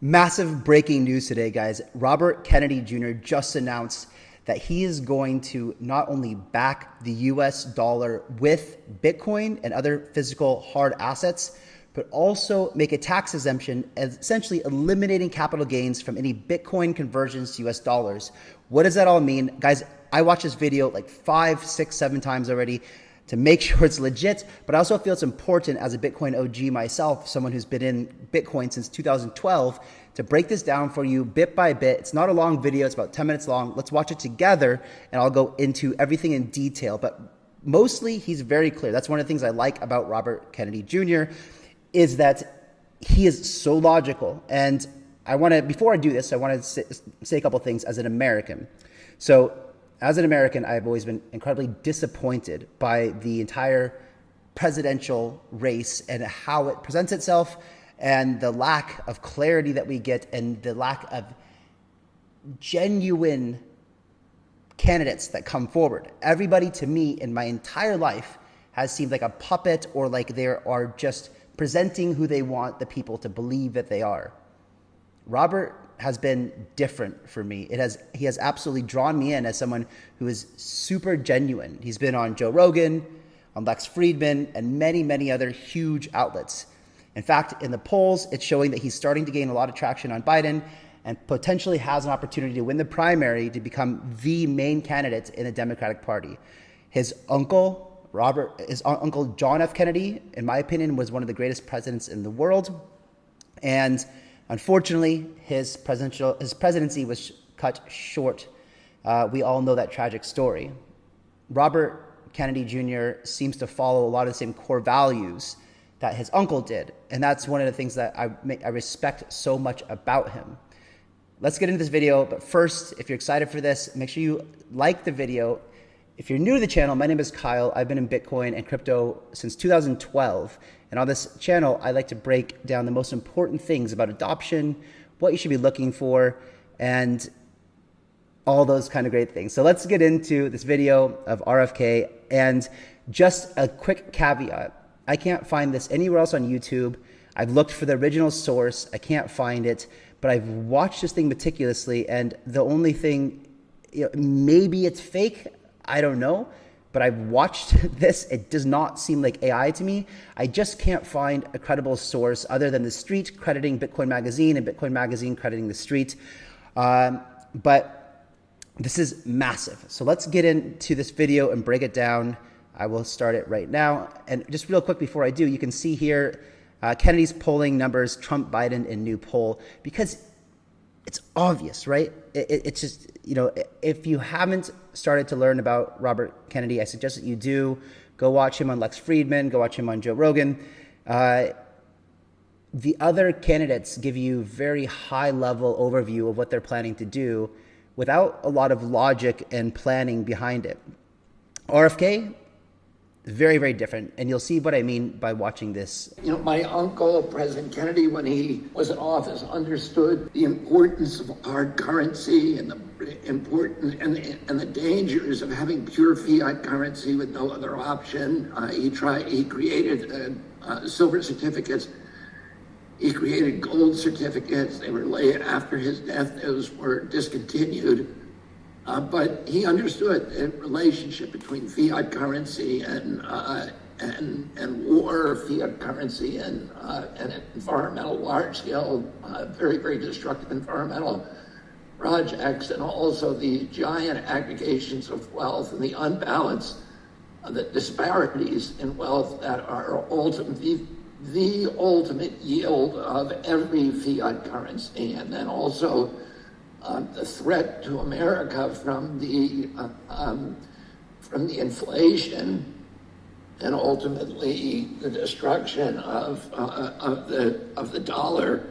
Massive breaking news today, guys. Robert Kennedy Jr. just announced that he is going to not only back the US dollar with Bitcoin and other physical hard assets, but also make a tax exemption, essentially eliminating capital gains from any Bitcoin conversions to US dollars. What does that all mean? Guys, I watched this video like 5, 6, 7 times already to make sure it's legit, but I also feel it's important as a Bitcoin OG myself, someone who's been in Bitcoin since 2012, to break this down for you bit by bit. It's not a long video, it's about 10 minutes long. Let's watch it together and I'll go into everything in detail, but mostly he's very clear. That's one of the things I like about Robert Kennedy Jr. is that he is so logical. And before I do this, I want to say a couple things as an American. So as an American, I've always been incredibly disappointed by the entire presidential race and how it presents itself and the lack of clarity that we get and the lack of genuine candidates that come forward. Everybody to me in my entire life has seemed like a puppet or like they are just presenting who they want the people to believe that they are. Robert has been different for me. He has absolutely drawn me in as someone who is super genuine. He's been on Joe Rogan, on Lex Fridman, and many, many other huge outlets. In fact, in the polls, it's showing that he's starting to gain a lot of traction on Biden and potentially has an opportunity to win the primary to become the main candidate in the Democratic Party. His uncle John F. Kennedy, in my opinion, was one of the greatest presidents in the world. And unfortunately, his presidency was cut short. We all know that tragic story. Robert Kennedy Jr. seems to follow a lot of the same core values that his uncle did. And that's one of the things that I respect so much about him. Let's get into this video. But first, if you're excited for this, make sure you like the video. If you're new to the channel, my name is Kyle. I've been in Bitcoin and crypto since 2012. And on this channel, I like to break down the most important things about adoption, what you should be looking for, and all those kind of great things. So let's get into this video of RFK. And just a quick caveat. I can't find this anywhere else on YouTube. I've looked for the original source. I can't find it. But I've watched this thing meticulously. And the only thing, maybe it's fake. I don't know. But I've watched this. It does not seem like AI to me. I just can't find a credible source other than the street crediting Bitcoin Magazine and Bitcoin Magazine crediting the street. But this is massive. So let's get into this video and break it down. I will start it right now. And just real quick before I do, you can see here Kennedy's polling numbers, Trump, Biden in new poll, because it's obvious, right? It's just, if you haven't started to learn about Robert Kennedy, I suggest that you do. Go watch him on Lex Fridman, go watch him on Joe Rogan. The other candidates give you very high level overview of what they're planning to do without a lot of logic and planning behind it. RFK, very, very different. And you'll see what I mean by watching this. My uncle, President Kennedy, when he was in office, understood the importance of hard currency and the dangers of having pure fiat currency with no other option. He created silver certificates. He created gold certificates. They were laid after his death. Those were discontinued. But he understood the relationship between fiat currency and war, fiat currency and environmental, large-scale, very, very destructive environmental projects, and also the giant aggregations of wealth and the unbalance, the disparities in wealth that are ultimately the ultimate yield of every fiat currency, and then also the threat to America from the inflation and ultimately the destruction of the dollar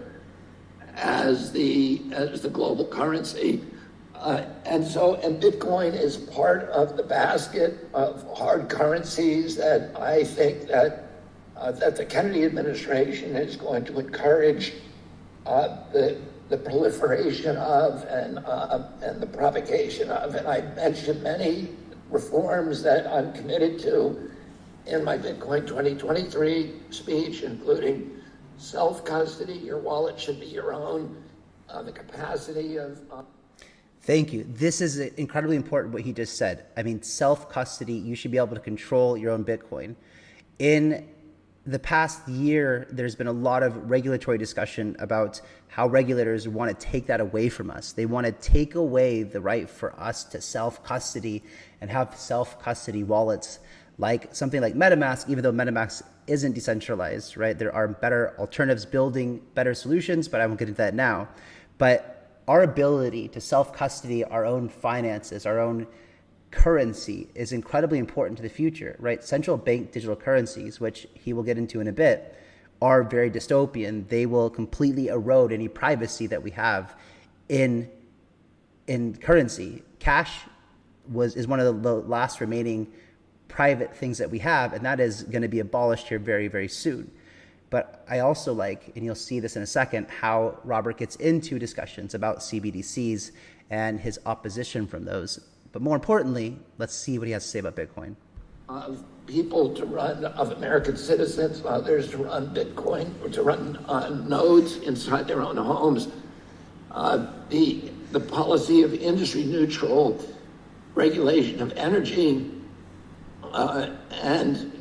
as the global currency, and Bitcoin is part of the basket of hard currencies that I think that the Kennedy administration is going to encourage the proliferation of and the propagation of. And I mentioned many reforms that I'm committed to in my Bitcoin 2023 speech, including self-custody, your wallet should be your own, the capacity of... Thank you. This is incredibly important what he just said. I mean, self-custody, you should be able to control your own Bitcoin. In the past year, there's been a lot of regulatory discussion about how regulators want to take that away from us. They want to take away the right for us to self-custody and have self-custody wallets, like something like MetaMask, even though MetaMask isn't decentralized, right? There are better alternatives building better solutions, but I won't get into that now. But our ability to self-custody our own finances, our own currency is incredibly important to the future, right? Central bank digital currencies, which he will get into in a bit, are very dystopian. They will completely erode any privacy that we have in currency. Cash is one of the last remaining private things that we have, and that is going to be abolished here very, very soon. But I also like, and you'll see this in a second, how Robert gets into discussions about CBDCs and his opposition from those. But more importantly, let's see what he has to say about Bitcoin. Of people to run, of American citizens, others to run Bitcoin, or to run nodes inside their own homes. The policy of industry neutral regulation of energy, and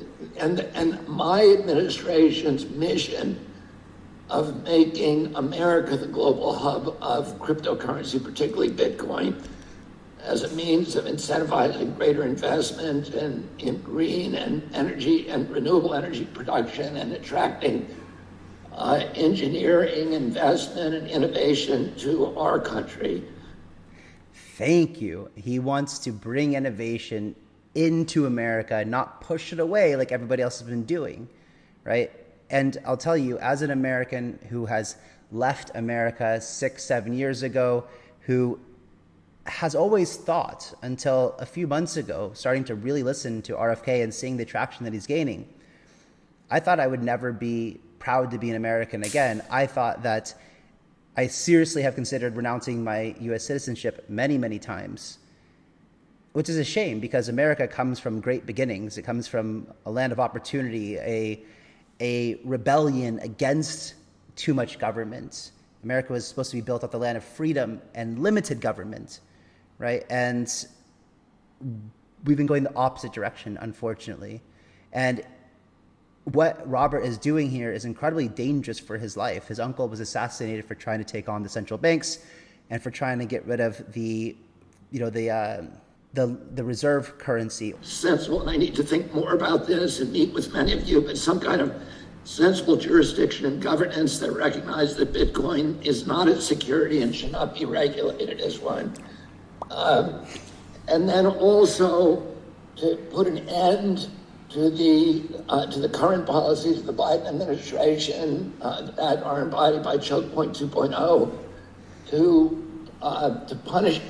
my administration's mission of making America the global hub of cryptocurrency, particularly Bitcoin, as a means of incentivizing greater investment in green and energy and renewable energy production, and attracting engineering, investment, and innovation to our country. Thank you. He wants to bring innovation into America, not push it away like everybody else has been doing, right? And I'll tell you, as an American who has left America 6-7 years ago, who has always thought until a few months ago, starting to really listen to RFK and seeing the traction that he's gaining, I thought I would never be proud to be an American again. I thought that I seriously have considered renouncing my US citizenship many, many times, which is a shame because America comes from great beginnings. It comes from a land of opportunity, a rebellion against too much government. America was supposed to be built off the land of freedom and limited government, right? And we've been going the opposite direction, unfortunately. And what Robert is doing here is incredibly dangerous for his life. His uncle was assassinated for trying to take on the central banks and for trying to get rid of the reserve currency. Sensible, and I need to think more about this and meet with many of you, but some kind of sensible jurisdiction and governance that recognize that Bitcoin is not a security and should not be regulated as one. And then also to put an end to the current policies of the Biden administration that are embodied by Choke Point 2.0 to punish.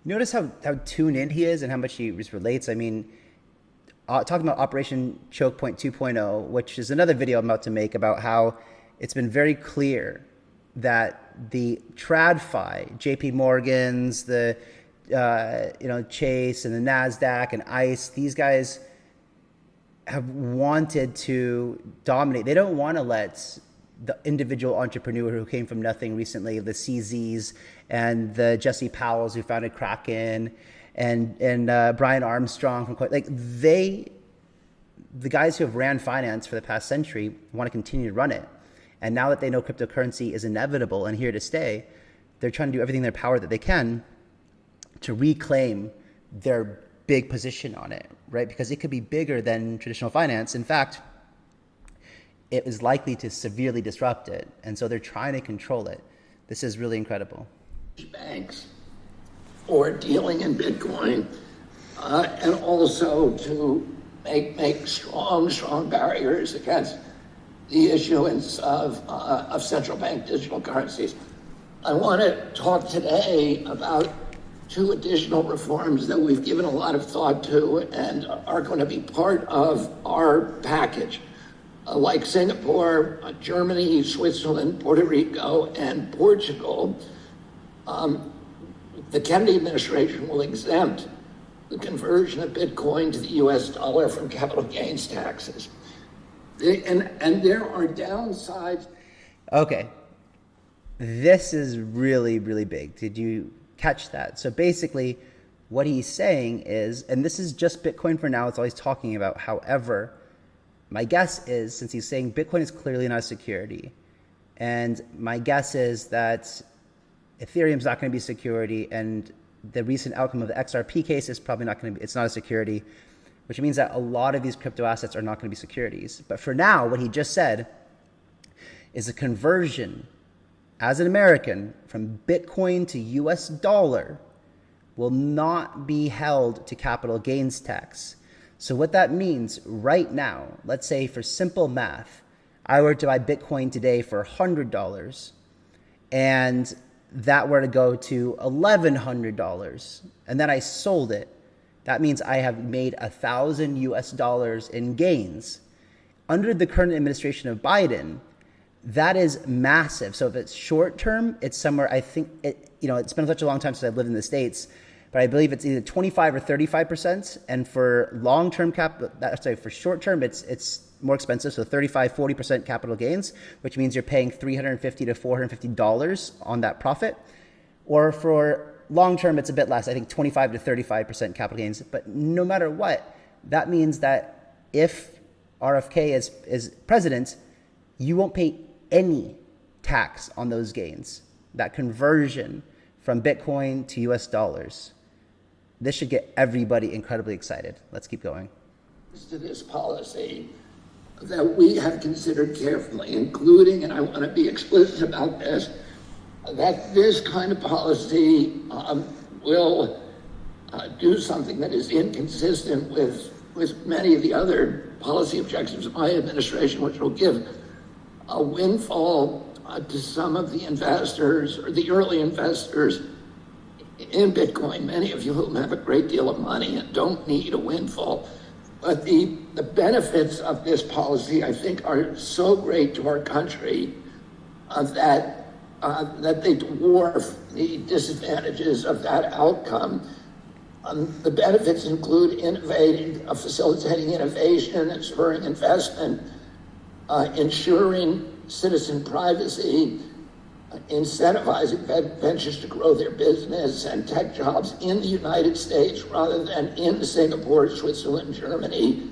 Notice how tuned in he is and how much he just relates. I mean, talking about Operation Choke Point 2.0, which is another video I'm about to make about how it's been very clear that the TradFi, JP Morgan's, the Chase and the NASDAQ and ICE, these guys have wanted to dominate. They don't want to let the individual entrepreneur who came from nothing recently, the CZs and the Jesse Powells who founded Kraken and Brian Armstrong from the guys who have ran finance for the past century want to continue to run it. And now that they know cryptocurrency is inevitable and here to stay, they're trying to do everything in their power that they can to reclaim their big position on it, right? Because it could be bigger than traditional finance. In fact, it is likely to severely disrupt it. And so they're trying to control it. This is really incredible. Banks for dealing in Bitcoin, and also to make strong barriers against the issuance of central bank digital currencies. I want to talk today about two additional reforms that we've given a lot of thought to and are going to be part of our package. Like Singapore, Germany, Switzerland, Puerto Rico, and Portugal, the Kennedy administration will exempt the conversion of Bitcoin to the US dollar from capital gains taxes. And there are downsides. Okay, this is really, really big. Did you catch that? So basically, what he's saying is, and this is just Bitcoin for now, it's all he's talking about. However, my guess is, since he's saying Bitcoin is clearly not a security, and my guess is that Ethereum's not going to be security, and the recent outcome of the XRP case is probably not going to be, it's not a security, which means that a lot of these crypto assets are not going to be securities. But for now, what he just said is a conversion as an American from Bitcoin to US dollar will not be held to capital gains tax. So what that means right now, let's say for simple math, I were to buy Bitcoin today for $100 and that were to go to $1,100 and then I sold it. That means I have made $1,000 in gains. Under the current administration of Biden, that is massive. So if it's short term, it's somewhere, I think, it's been such a long time since I've lived in the States, but I believe it's either 25 or 35%. And for long term for short term, it's more expensive. So 35, 40% capital gains, which means you're paying $350 to $450 on that profit. Or for long term, it's a bit less, I think 25 to 35% capital gains. But no matter what, that means that if RFK is president, you won't pay any tax on those gains, that conversion from Bitcoin to US dollars. This should get everybody incredibly excited. Let's keep going. To this policy that we have considered carefully, including, and I want to be explicit about this, that this kind of policy will do something that is inconsistent with many of the other policy objectives of my administration, which will give a windfall to some of the investors or the early investors in Bitcoin, many of whom have a great deal of money and don't need a windfall. But the benefits of this policy, I think, are so great to our country that they dwarf the disadvantages of that outcome. The benefits include facilitating innovation and spurring investment, ensuring citizen privacy, incentivizing ventures to grow their business and tech jobs in the United States rather than in Singapore, Switzerland, Germany,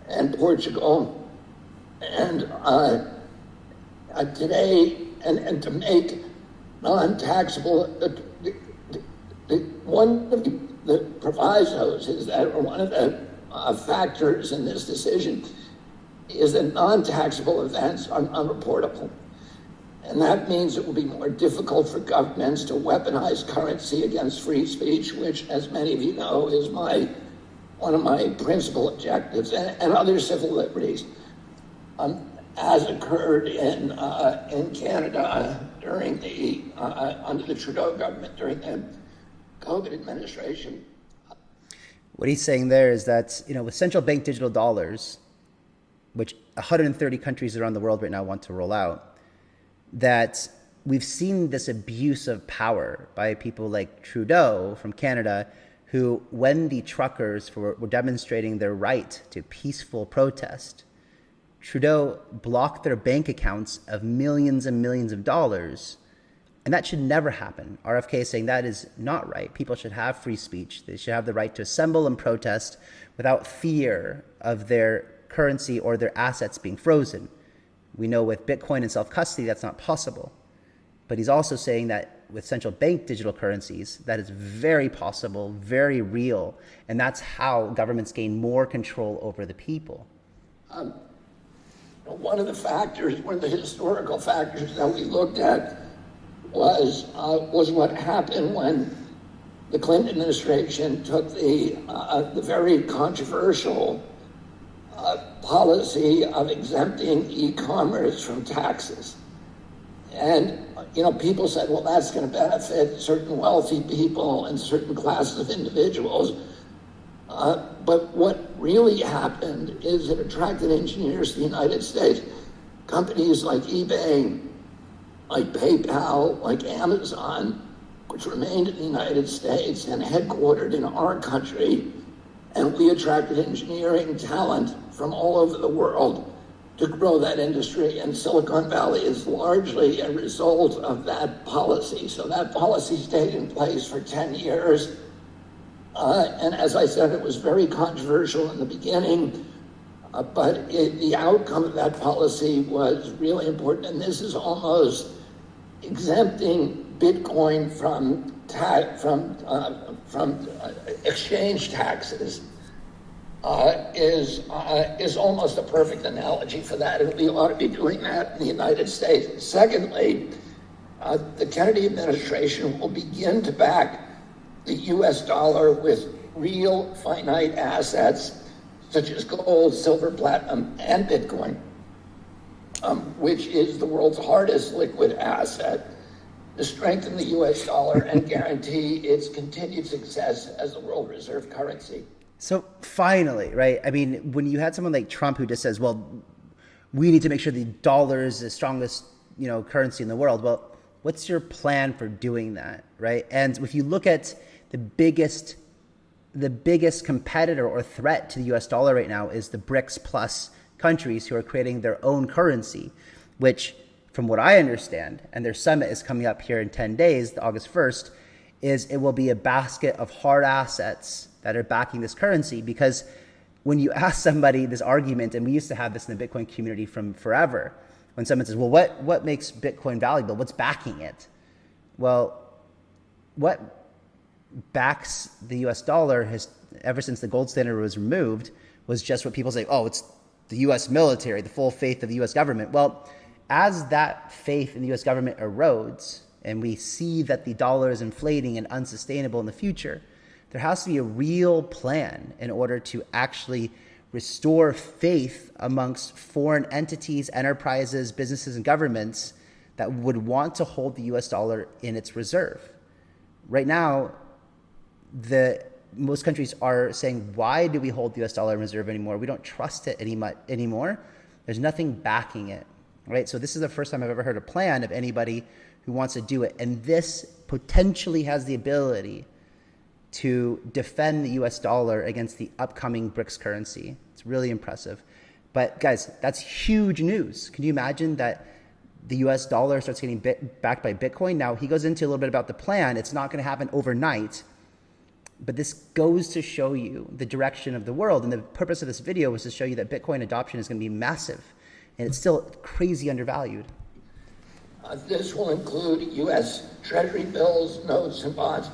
and Portugal. And today, and to make non-taxable, one of the provisos is that one of the factors in this decision is that non-taxable events are unreportable. And that means it will be more difficult for governments to weaponize currency against free speech, which, as many of you know, is one of my principal objectives, and other civil liberties, as occurred in Canada during under the Trudeau government during the COVID administration. What he's saying there is that, with central bank digital dollars, which 130 countries around the world right now want to roll out, that we've seen this abuse of power by people like Trudeau from Canada, who, when the truckers were demonstrating their right to peaceful protest, Trudeau blocked their bank accounts of millions and millions of dollars. And that should never happen. RFK is saying that is not right. People should have free speech. They should have the right to assemble and protest without fear of their currency or their assets being frozen. We know with Bitcoin and self-custody, that's not possible. But he's also saying that with central bank digital currencies, that is very possible, very real. And that's how governments gain more control over the people. One of the historical factors that we looked at was what happened when the Clinton administration took the very controversial policy of exempting e-commerce from taxes. And, people said, well, that's going to benefit certain wealthy people and certain classes of individuals. But what really happened is it attracted engineers to the United States. Companies like eBay, like PayPal, like Amazon, which remained in the United States and headquartered in our country. And we attracted engineering talent from all over the world to grow that industry, and Silicon Valley is largely a result of that policy. So that policy stayed in place for 10 years. And as I said, it was very controversial in the beginning, but the outcome of that policy was really important. And this is almost exempting Bitcoin from exchange taxes. Is almost a perfect analogy for that, and we ought to be doing that in the United States. Secondly, the Kennedy administration will begin to back the US dollar with real finite assets such as gold, silver, platinum, and Bitcoin, which is the world's hardest liquid asset, to strengthen the US dollar and guarantee its continued success as the world reserve currency. So finally, right? I mean, when you had someone like Trump who just says, well, we need to make sure the dollar is the strongest, currency in the world. Well, what's your plan for doing that, right? And if you look at the biggest competitor or threat to the US dollar right now is the BRICS plus countries who are creating their own currency, which from what I understand, and their summit is coming up here in 10 days, August 1st, is it will be a basket of hard assets that are backing this currency. Because when you ask somebody this argument, and we used to have this in the Bitcoin community from forever, when someone says, well, what makes Bitcoin valuable? What's backing it? Well, what backs the US dollar has, ever since the gold standard was removed, was just what people say, oh, it's the US military, the full faith of the US government. Well, as that faith in the US government erodes, and we see that the dollar is inflating and unsustainable in the future, there has to be a real plan in order to actually restore faith amongst foreign entities, enterprises, businesses, and governments that would want to hold the US dollar in its reserve. Right now, most countries are saying, why do we hold the US dollar in reserve anymore? We don't trust it anymore. There's nothing backing it, right? So this is the first time I've ever heard a plan of anybody who wants to do it. And this potentially has the ability to defend the US dollar against the upcoming BRICS currency. It's really impressive. But guys, that's huge news. Can you imagine that the US dollar starts getting backed by Bitcoin? Now, he goes into a little bit about the plan. It's not going to happen overnight. But this goes to show you the direction of the world. And the purpose of this video was to show you that Bitcoin adoption is going to be massive. And it's still crazy undervalued. This will include U.S. Treasury bills, notes, and bonds.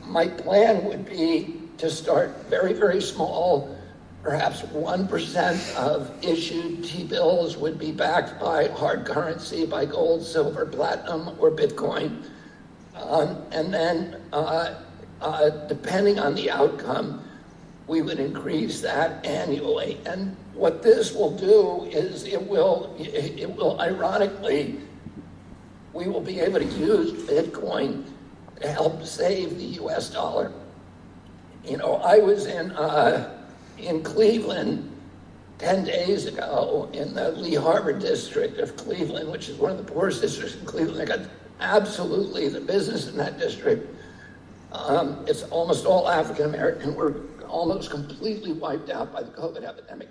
My plan would be to start very, very small. Perhaps 1% of issued T-bills would be backed by hard currency, by gold, silver, platinum, or Bitcoin. And then, depending on the outcome, we would increase that annually. And what this will do is it will ironically, we will be able to use Bitcoin to help save the US dollar. I was in Cleveland 10 days ago in the Lee Harbor district of Cleveland, which is one of the poorest districts in Cleveland. I got absolutely the business in that district. It's almost all African American. We're almost completely wiped out by the COVID epidemic.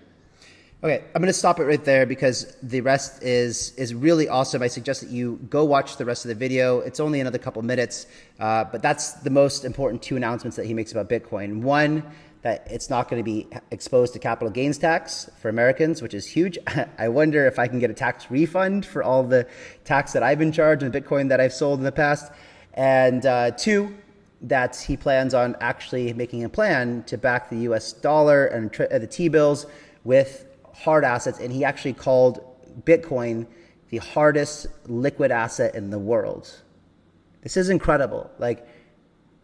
Okay, I'm going to stop it right there because the rest is really awesome. I suggest that you go watch the rest of the video. It's only another couple minutes, but that's the most important two announcements that he makes about Bitcoin. One, that it's not going to be exposed to capital gains tax for Americans, which is huge. I wonder if I can get a tax refund for all the tax that I've been charged on Bitcoin that I've sold in the past. And two, that he plans on actually making a plan to back the US dollar and the T-bills with hard assets, and he actually called Bitcoin the hardest liquid asset in the world. This is incredible. Like,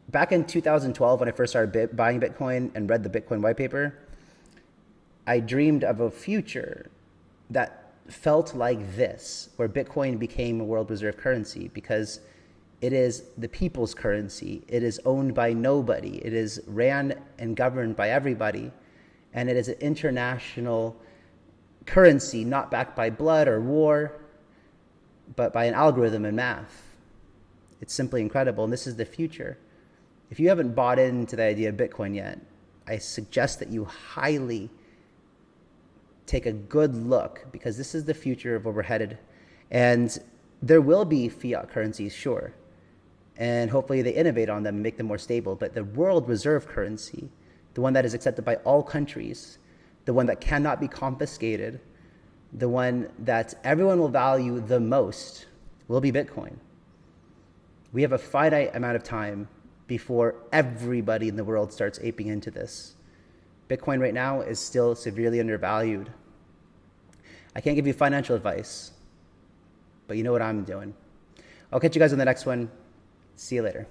back in 2012, when I first started buying Bitcoin and read the Bitcoin white paper, I dreamed of a future that felt like this, where Bitcoin became a world reserve currency, because it is the people's currency. It is owned by nobody. It is ran and governed by everybody. And it is an international currency, not backed by blood or war, but by an algorithm and math. It's simply incredible, and this is the future. If you haven't bought into the idea of Bitcoin yet, I suggest that you highly take a good look, because this is the future of where we're headed. And there will be fiat currencies, sure. And hopefully they innovate on them and make them more stable. But the world reserve currency, the one that is accepted by all countries, the one that cannot be confiscated, the one that everyone will value the most, will be Bitcoin. We have a finite amount of time before everybody in the world starts aping into this. Bitcoin right now is still severely undervalued. I can't give you financial advice, but you know what I'm doing. I'll catch you guys on the next one. See you later.